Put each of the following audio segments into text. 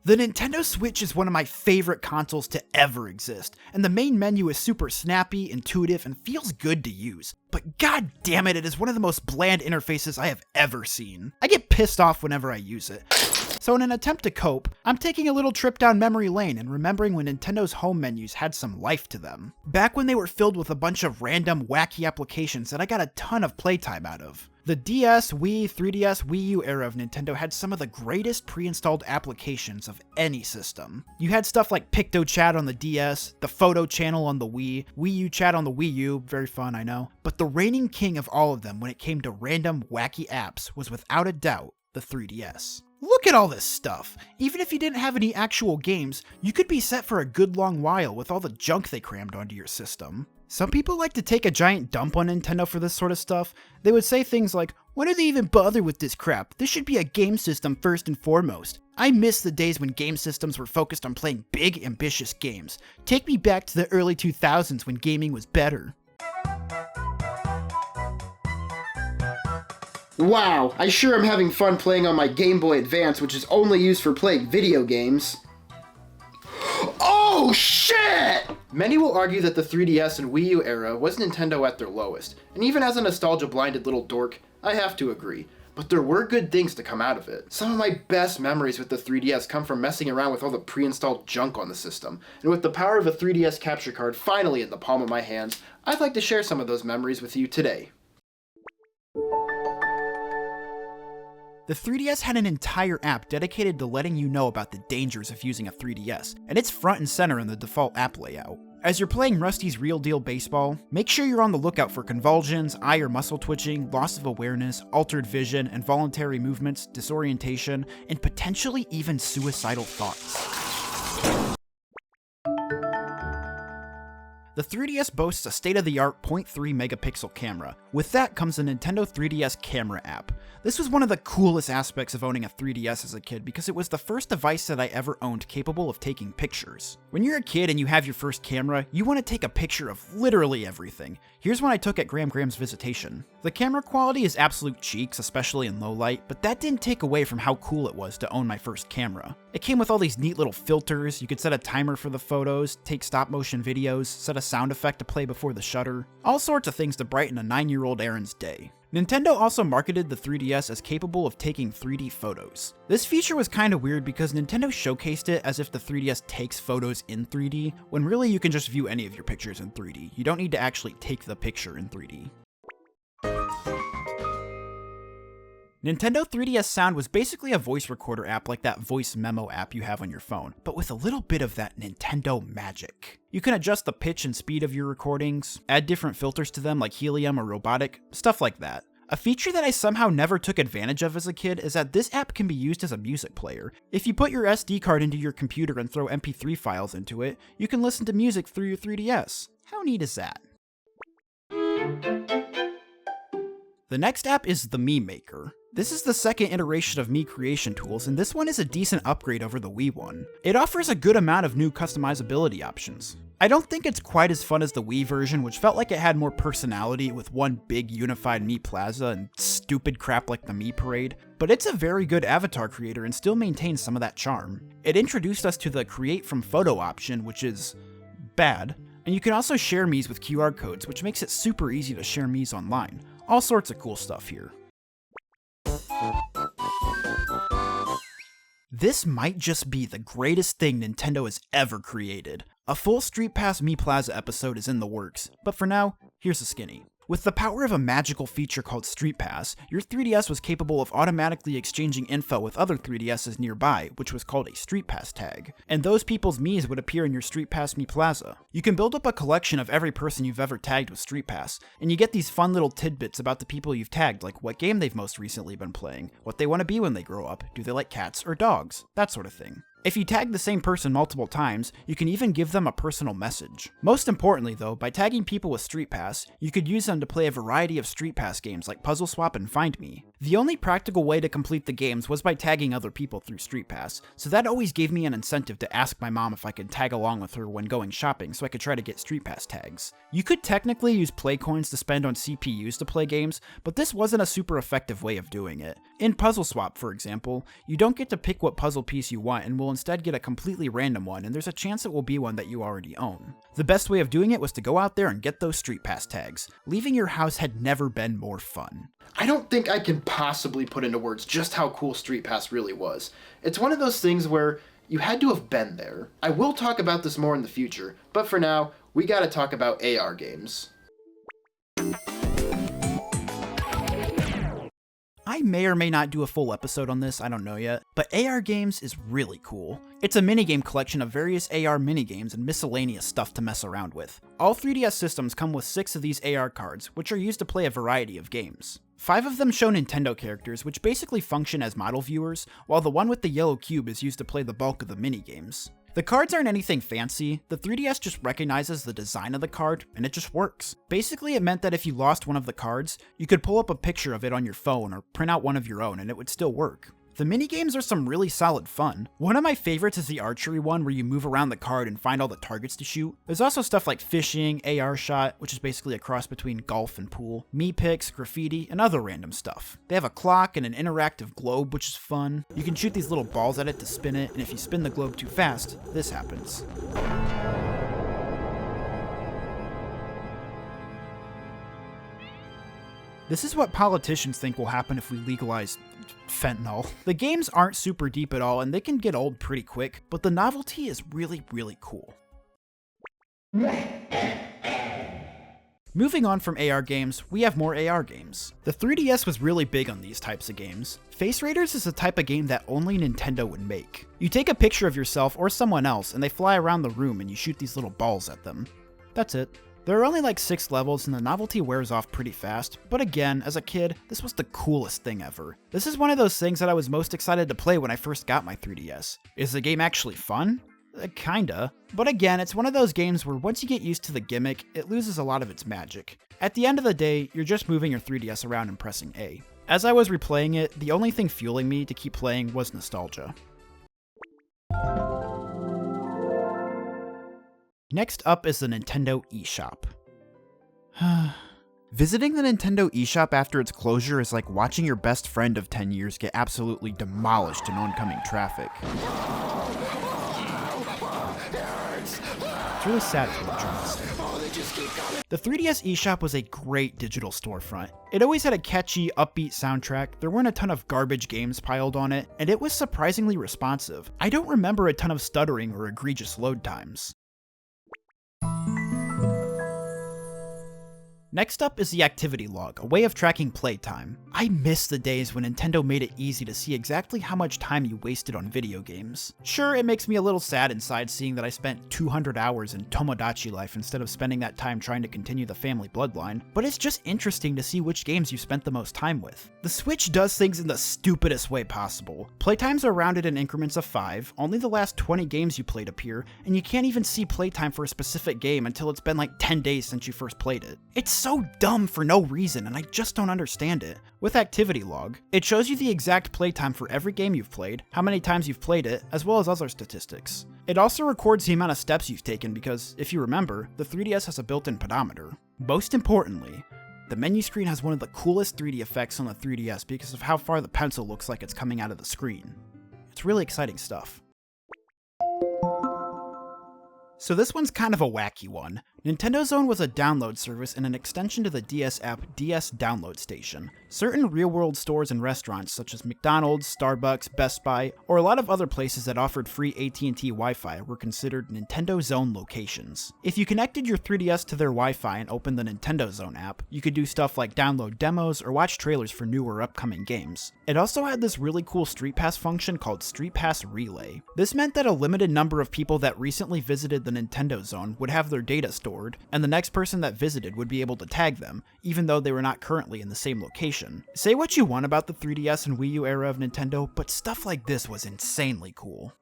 The Nintendo Switch is one of my favorite consoles to ever exist, and the main menu is super snappy, intuitive, and feels good to use. But god damn it, it is one of the most bland interfaces I have ever seen. I get pissed off whenever I use it. So in an attempt to cope, I'm taking a little trip down memory lane and remembering when Nintendo's home menus had some life to them. Back when they were filled with a bunch of random, wacky applications that I got a ton of playtime out of. The DS, Wii, 3DS, Wii U era of Nintendo had some of the greatest pre-installed applications of any system. You had stuff like PictoChat on the DS, the Photo Channel on the Wii, Wii U Chat on the Wii U, very fun I know, but the reigning king of all of them when it came to random, wacky apps was without a doubt the 3DS. Look at all this stuff! Even if you didn't have any actual games, you could be set for a good long while with all the junk they crammed onto your system. Some people like to take a giant dump on Nintendo for this sort of stuff. They would say things like, "Why do they even bother with this crap? This should be a game system first and foremost." I miss the days when game systems were focused on playing big, ambitious games. Take me back to the early 2000s when gaming was better. Wow, I sure am having fun playing on my Game Boy Advance, which is only used for playing video games. Oh shit! Many will argue that the 3DS and Wii U era was Nintendo at their lowest, and even as a nostalgia-blinded little dork, I have to agree. But there were good things to come out of it. Some of my best memories with the 3DS come from messing around with all the pre-installed junk on the system, and with the power of a 3DS capture card finally in the palm of my hands, I'd like to share some of those memories with you today. The 3DS had an entire app dedicated to letting you know about the dangers of using a 3DS, and it's front and center in the default app layout. As you're playing Rusty's Real Deal Baseball, make sure you're on the lookout for convulsions, eye or muscle twitching, loss of awareness, altered vision, involuntary movements, disorientation, and potentially even suicidal thoughts. The 3DS boasts a state-of-the-art 0.3 megapixel camera. With that comes the Nintendo 3DS camera app. This was one of the coolest aspects of owning a 3DS as a kid because it was the first device that I ever owned capable of taking pictures. When you're a kid and you have your first camera, you want to take a picture of literally everything. Here's one I took at Graham's visitation. The camera quality is absolute cheeks, especially in low light, but that didn't take away from how cool it was to own my first camera. It came with all these neat little filters, you could set a timer for the photos, take stop motion videos, set a sound effect to play before the shutter, all sorts of things to brighten a 9-year-old Aaron's day. Nintendo also marketed the 3DS as capable of taking 3D photos. This feature was kinda weird because Nintendo showcased it as if the 3DS takes photos in 3D, when really you can just view any of your pictures in 3D. You don't need to actually take the picture in 3D. Nintendo 3DS Sound was basically a voice recorder app like that voice memo app you have on your phone, but with a little bit of that Nintendo magic. You can adjust the pitch and speed of your recordings, add different filters to them like helium or robotic, stuff like that. A feature that I somehow never took advantage of as a kid is that this app can be used as a music player. If you put your SD card into your computer and throw MP3 files into it, you can listen to music through your 3DS. How neat is that? The next app is the Mii Maker. This is the second iteration of Mii creation tools, and this one is a decent upgrade over the Wii one. It offers a good amount of new customizability options. I don't think it's quite as fun as the Wii version, which felt like it had more personality with one big unified Mii Plaza and stupid crap like the Mii Parade, but it's a very good avatar creator and still maintains some of that charm. It introduced us to the Create from Photo option, which is bad, and you can also share Miis with QR codes, which makes it super easy to share Miis online. All sorts of cool stuff here. This might just be the greatest thing Nintendo has ever created. A full Street Pass Mii Plaza episode is in the works, but for now, here's a skinny. With the power of a magical feature called Street Pass, your 3DS was capable of automatically exchanging info with other 3DSs nearby, which was called a Street Pass tag. And those people's Miis would appear in your Street Pass Mii Plaza. You can build up a collection of every person you've ever tagged with Street Pass, and you get these fun little tidbits about the people you've tagged, like what game they've most recently been playing, what they want to be when they grow up, do they like cats or dogs, that sort of thing. If you tag the same person multiple times, you can even give them a personal message. Most importantly though, by tagging people with Street Pass, you could use them to play a variety of Street Pass games like Puzzle Swap and Find Me. The only practical way to complete the games was by tagging other people through Street Pass, so that always gave me an incentive to ask my mom if I could tag along with her when going shopping so I could try to get Street Pass tags. You could technically use play coins to spend on CPUs to play games, but this wasn't a super effective way of doing it. In Puzzle Swap, for example, you don't get to pick what puzzle piece you want and will instead get a completely random one, and there's a chance it will be one that you already own. The best way of doing it was to go out there and get those Street Pass tags. Leaving your house had never been more fun. I don't think I can possibly put into words just how cool Street Pass really was. It's one of those things where you had to have been there. I will talk about this more in the future, but for now, we gotta talk about AR games. I may or may not do a full episode on this, I don't know yet, but AR games is really cool. It's a minigame collection of various AR minigames and miscellaneous stuff to mess around with. All 3DS systems come with 6 of these AR cards, which are used to play a variety of games. 5 of them show Nintendo characters, which basically function as model viewers, while the one with the yellow cube is used to play the bulk of the minigames. The cards aren't anything fancy, the 3DS just recognizes the design of the card, and it just works. Basically, it meant that if you lost one of the cards, you could pull up a picture of it on your phone or print out one of your own and it would still work. The minigames are some really solid fun. One of my favorites is the archery one where you move around the card and find all the targets to shoot. There's also stuff like fishing, AR shot, which is basically a cross between golf and pool, me picks, graffiti, and other random stuff. They have a clock and an interactive globe, which is fun. You can shoot these little balls at it to spin it, and if you spin the globe too fast, this happens. This is what politicians think will happen if we legalize fentanyl. The games aren't super deep at all, and they can get old pretty quick, but the novelty is really, really cool. Moving on from AR games, we have more AR games. The 3DS was really big on these types of games. Face Raiders is a type of game that only Nintendo would make. You take a picture of yourself or someone else, and they fly around the room and you shoot these little balls at them. That's it. There are only like 6 levels and the novelty wears off pretty fast, but again, as a kid, this was the coolest thing ever. This is one of those things that I was most excited to play when I first got my 3DS. Is the game actually fun? Kinda. But again, it's one of those games where once you get used to the gimmick, it loses a lot of its magic. At the end of the day, you're just moving your 3DS around and pressing A. As I was replaying it, the only thing fueling me to keep playing was nostalgia. Next up is the Nintendo eShop. Visiting the Nintendo eShop after its closure is like watching your best friend of 10 years get absolutely demolished in oncoming traffic. It's really sad to watch, honestly. The 3DS eShop was a great digital storefront. It always had a catchy, upbeat soundtrack, there weren't a ton of garbage games piled on it, and it was surprisingly responsive. I don't remember a ton of stuttering or egregious load times. Next up is the activity log, a way of tracking playtime. I miss the days when Nintendo made it easy to see exactly how much time you wasted on video games. Sure, it makes me a little sad inside seeing that I spent 200 hours in Tomodachi Life instead of spending that time trying to continue the family bloodline, but it's just interesting to see which games you spent the most time with. The Switch does things in the stupidest way possible. Playtimes are rounded in increments of 5, only the last 20 games you played appear, and you can't even see playtime for a specific game until it's been like 10 days since you first played it. It's so dumb for no reason, and I just don't understand it. With Activity Log, it shows you the exact playtime for every game you've played, how many times you've played it, as well as other statistics. It also records the amount of steps you've taken because, if you remember, the 3DS has a built-in pedometer. Most importantly, the menu screen has one of the coolest 3D effects on the 3DS because of how far the pencil looks like it's coming out of the screen. It's really exciting stuff. So this one's kind of a wacky one. Nintendo Zone was a download service and an extension to the DS app DS Download Station. Certain real-world stores and restaurants such as McDonald's, Starbucks, Best Buy, or a lot of other places that offered free AT&T Wi-Fi were considered Nintendo Zone locations. If you connected your 3DS to their Wi-Fi and opened the Nintendo Zone app, you could do stuff like download demos or watch trailers for new or upcoming games. It also had this really cool Street Pass function called Street Pass Relay. This meant that a limited number of people that recently visited the Nintendo Zone would have their data stored, and the next person that visited would be able to tag them, even though they were not currently in the same location. Say what you want about the 3DS and Wii U era of Nintendo, but stuff like this was insanely cool.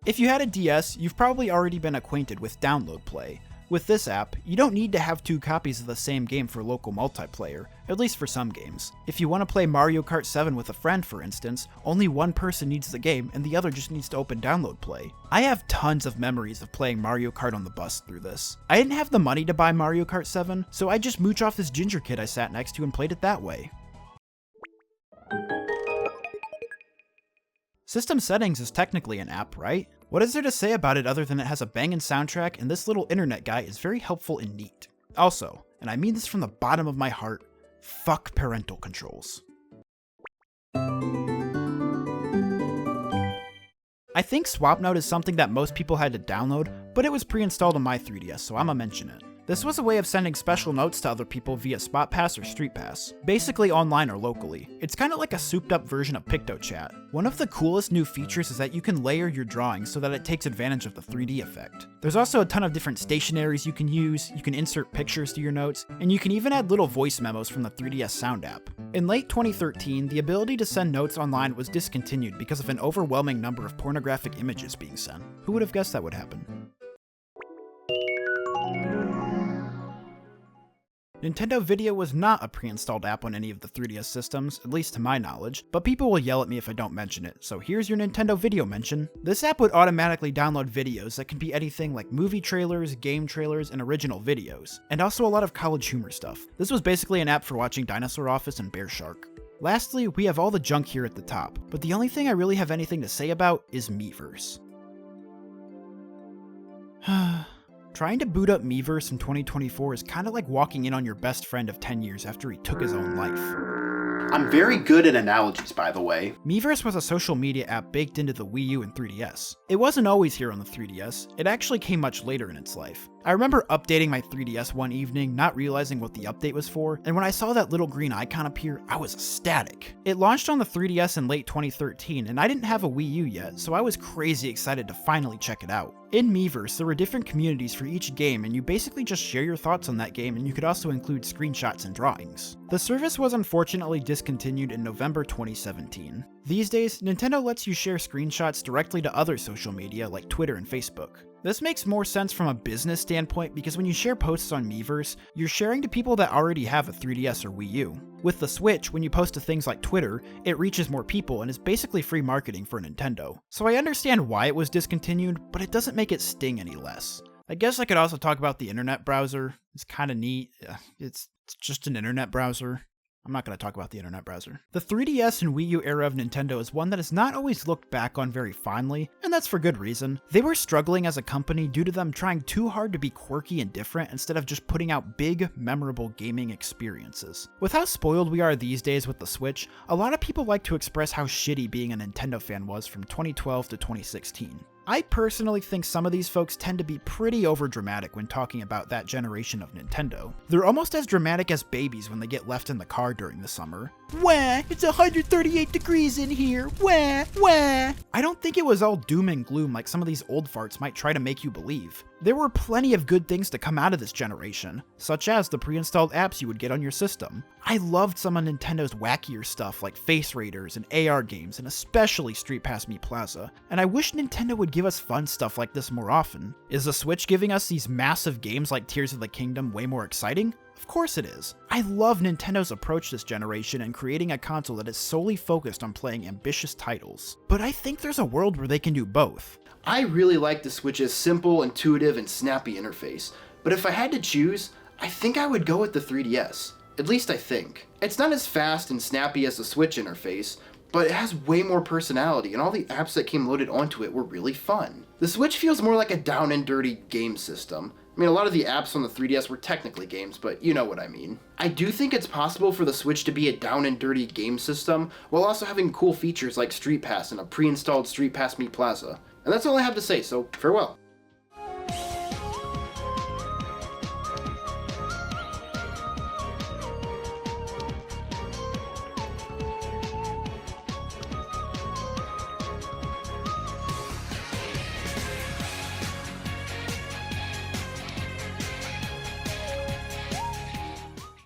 If you had a DS, you've probably already been acquainted with Download Play. With this app, you don't need to have 2 copies of the same game for local multiplayer, at least for some games. If you want to play Mario Kart 7 with a friend, for instance, only one person needs the game and the other just needs to open download play. I have tons of memories of playing Mario Kart on the bus through this. I didn't have the money to buy Mario Kart 7, so I just mooch off this ginger kid I sat next to and played it that way. System Settings is technically an app, right? What is there to say about it other than it has a banging soundtrack and this little internet guy is very helpful and neat. Also, and I mean this from the bottom of my heart, fuck parental controls. I think Swap Note is something that most people had to download, but it was pre-installed on my 3DS, so I'ma mention it. This was a way of sending special notes to other people via Spot Pass or Street Pass, basically online or locally. It's kind of like a souped up version of PictoChat. One of the coolest new features is that you can layer your drawings so that it takes advantage of the 3D effect. There's also a ton of different stationaries you can use, you can insert pictures to your notes, and you can even add little voice memos from the 3DS Sound app. In late 2013, the ability to send notes online was discontinued because of an overwhelming number of pornographic images being sent. Who would have guessed that would happen? Nintendo Video was not a pre-installed app on any of the 3DS systems, at least to my knowledge, but people will yell at me if I don't mention it, so here's your Nintendo Video mention. This app would automatically download videos that can be anything like movie trailers, game trailers, and original videos, and also a lot of college humor stuff. This was basically an app for watching Dinosaur Office and Bear Shark. Lastly, we have all the junk here at the top, but the only thing I really have anything to say about is Miiverse. Trying to boot up Miiverse in 2024 is kind of like walking in on your best friend of 10 years after he took his own life. I'm very good at analogies, by the way. Miiverse was a social media app baked into the Wii U and 3DS. It wasn't always here on the 3DS, it actually came much later in its life. I remember updating my 3DS one evening, not realizing what the update was for, and when I saw that little green icon appear, I was ecstatic. It launched on the 3DS in late 2013, and I didn't have a Wii U yet, so I was crazy excited to finally check it out. In Miiverse, there were different communities for each game, and you basically just share your thoughts on that game, and you could also include screenshots and drawings. The service was unfortunately discontinued in November 2017. These days, Nintendo lets you share screenshots directly to other social media like Twitter and Facebook. This makes more sense from a business standpoint because when you share posts on Miiverse, you're sharing to people that already have a 3DS or Wii U. With the Switch, when you post to things like Twitter, it reaches more people and is basically free marketing for Nintendo. So I understand why it was discontinued, but it doesn't make it sting any less. I guess I could also talk about the internet browser. It's kind of neat. It's just an internet browser. I'm not going to talk about the internet browser. The 3DS and Wii U era of Nintendo is one that is not always looked back on very fondly, and that's for good reason. They were struggling as a company due to them trying too hard to be quirky and different instead of just putting out big, memorable gaming experiences. With how spoiled we are these days with the Switch, a lot of people like to express how shitty being a Nintendo fan was from 2012 to 2016. I personally think some of these folks tend to be pretty overdramatic when talking about that generation of Nintendo. They're almost as dramatic as babies when they get left in the car during the summer. Wah! It's 138 degrees in here! Wah! Wah! I don't think it was all doom and gloom like some of these old farts might try to make you believe. There were plenty of good things to come out of this generation, such as the pre-installed apps you would get on your system. I loved some of Nintendo's wackier stuff like Face Raiders and AR games, and especially Street Pass Me Plaza, and I wish Nintendo would give us fun stuff like this more often. Is the Switch giving us these massive games like Tears of the Kingdom way more exciting? Of course it is. I love Nintendo's approach this generation in creating a console that is solely focused on playing ambitious titles. But I think there's a world where they can do both. I really like the Switch's simple, intuitive, and snappy interface, but if I had to choose, I think I would go with the 3DS. At least I think. It's not as fast and snappy as the Switch interface, but it has way more personality, and all the apps that came loaded onto it were really fun. The Switch feels more like a down and dirty game system. I mean, a lot of the apps on the 3DS were technically games, but you know what I mean. I do think it's possible for the Switch to be a down and dirty game system, while also having cool features like Street Pass and a pre-installed Street Pass Me Plaza. And that's all I have to say, so farewell.